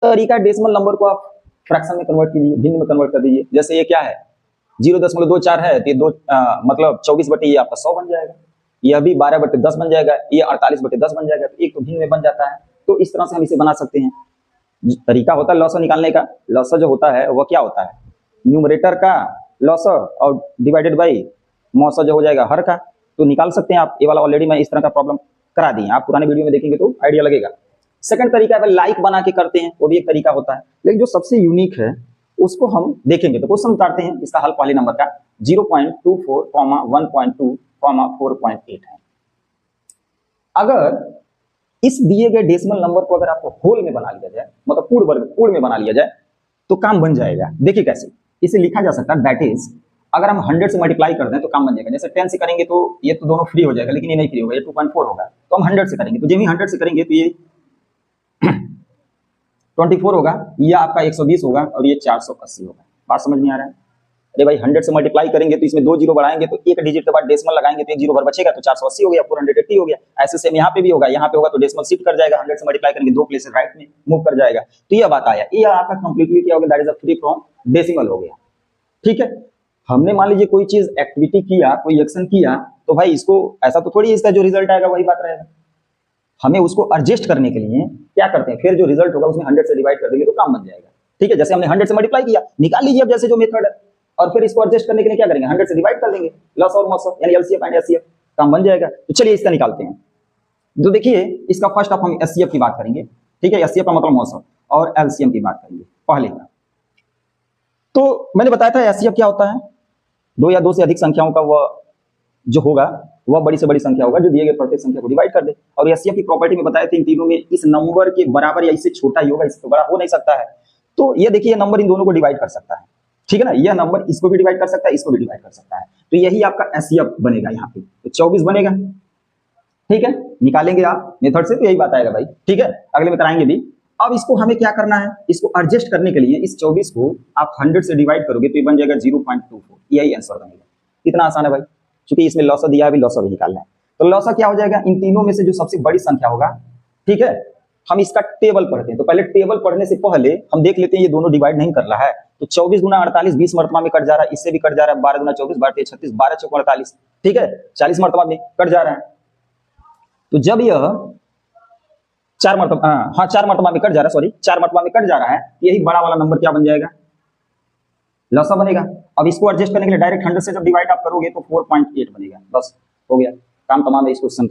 तरीका decimal number को आप फ्रैक्शन में कन्वर्ट कीजिए, भिन्न में कन्वर्ट कर दीजिए। जैसे ये क्या है 0.24 है तो ये मतलब 24 ये आपका 100 बन जाएगा, यह भी 12/10 बन जाएगा, ये 48/10 बन जाएगा, तो एक तो भिन्न में बन जाता है। तो इस तरह से हम इसे बना सकते हैं। तरीका होता है लॉसर निकालने का। लॉसर जो होता है वह क्या होता है, न्यूमरेटर का लॉसर और डिवाइडेड बाई मौसर जो हो जाएगा हर का, तो निकाल सकते हैं आप। ये वाला ऑलरेडी मैं इस तरह का प्रॉब्लम करा दिए, आप पुराने वीडियो में देखेंगे तो आइडिया लगेगा। सेकंड तरीका है लाइक बना के करते हैं, वो भी एक तरीका होता है, लेकिन जो सबसे यूनिक है उसको हम देखेंगे। तो क्वेश्चन उतारते हैं, इसका हल पहले नंबर का 0.24, 1.2, 4.8 है। अगर इस दिए गए डेसिमल नंबर को अगर आपको होल में बना लिया जाए, मतलब पूर्ण में बना लिया जाए, तो काम बन जाएगा। देखिए कैसे इसे लिखा जा सकता है, दैट इज अगर हम 100 से मल्टीप्लाई कर दें तो काम बन जाएगा। जैसे 10 से करेंगे तो ये तो दोनों फ्री हो जाएगा, लेकिन ये नहीं फ्री होगा, ये 2.4 होगा। तो हम 100 से करेंगे, तो जब भी 100 से करेंगे तो ये 24 होगा, यह आपका 120 होगा और ये 480 होगा। बात समझ में आ रहा है? अरे भाई 100 से मल्टीप्लाई करेंगे तो इसमें 2 जीरो बढ़ाएंगे तो एक डिजिट के बाद डेसिमल लगाएंगे तो एक जीरो भर बचेगा, तो 480 हो गया, 480 हो गया। ऐसे सेम यहाँ पे भी होगा, यहाँ पे होगा तो डेसिमल शिफ्ट कर जाएगा, 100 से मल्टीप्लाई करेंगे 2 प्लेसेस राइट में मूव कर जाएगा। तो यह बात आया, ये आपका कंप्लीटली क्या हो गया, that is free from decimal हो गया। ठीक है, हमने मान लीजिए कोई चीज एक्टिविटी किया, कोई एक्शन किया, तो भाई इसको ऐसा तो थोड़ी इसका जो रिजल्ट आएगा वही बात रहेगा। हमें उसको एडजस्ट करने के लिए क्या करते हैं, फिर जो रिजल्ट होगा उसमें 100 से डिवाइड कर देंगे तो काम बन जाएगा। ठीक है, जैसे हमने 100 से मल्टीप्लाई किया, निकाल लीजिए अब जैसे जो मेथड है, और फिर इसको एडजस्ट करने के लिए क्या करेंगे, 100 से डिवाइड कर देंगे, लॉस और मॉस यानी एलसीएफ एंड एचसीएफ, काम बन जाएगा। तो चलिए इसका निकालते हैं। तो देखिए इसका फर्स्ट ऑफ हम एचसीएफ की बात करेंगे। ठीक है, एचसीएफ का मतलब मॉस और एलसीएम की बात करेंगे पहले का। तो मैंने बताया था एचसीएफ क्या होता है, दो या दो से अधिक संख्याओं का वह जो होगा वह बड़ी से बड़ी संख्या होगा जो दिए गए प्रत्येक संख्या को डिवाइड कर दे। और एचसीएफ की प्रॉपर्टी में बताया था इन तीनों में इस नंबर के बराबर या इससे छोटा ही होगा, इससे बड़ा हो नहीं सकता है। तो ये देखिए ये नंबर इन दोनों को डिवाइड कर सकता है। ठीक है ना, यह नंबर इसको भी डिवाइड कर सकता है, इसको भी डिवाइड कर सकता है। तो यही आपका एचसीएफ बनेगा यहाँ पे, तो 24 बनेगा। ठीक है, निकालेंगे आप मेथड से तो यही बात आएगा भाई। ठीक है, अगले में कराएंगे भी। अब इसको हमें क्या करना है, इसको एडजस्ट करने के लिए इस 24 को आप 100 से डिवाइड करोगे तो ये बन जाएगा 0.24, यही आंसर बनेगा। इतना आसान है भाई, क्योंकि इसमें लॉसा दिया है, अभी लॉसा भी निकालना है। तो लॉसा क्या हो जाएगा, इन तीनों में से जो सबसे बड़ी संख्या होगा। ठीक है, हम इसका टेबल पढ़ते हैं, तो पहले टेबल पढ़ने से पहले हम देख लेते हैं ये दोनों डिवाइड नहीं कर रहा है। तो 24 गुना 48 20 मरतबा में कट जा रहा है, इससे भी कट जा रहा है, 12 गुना 24 12 36 12 चौक 48। ठीक है, 40 मरतबा में कट जा रहा है। तो जब यह 4 मरतबा, हाँ 4 मरतबा में कट जा रहा है, सॉरी 4 मरतबा में कट जा रहा है, यही बड़ा वाला नंबर क्या बन जाएगा, लॉसा बनेगा। अब इसको एडजस्ट करने के लिए डायरेक्ट 100 से जब डिवाइड आप करोगे तो 4.8 बनेगा, बस हो गया काम तमाम है इस क्वेश्चन।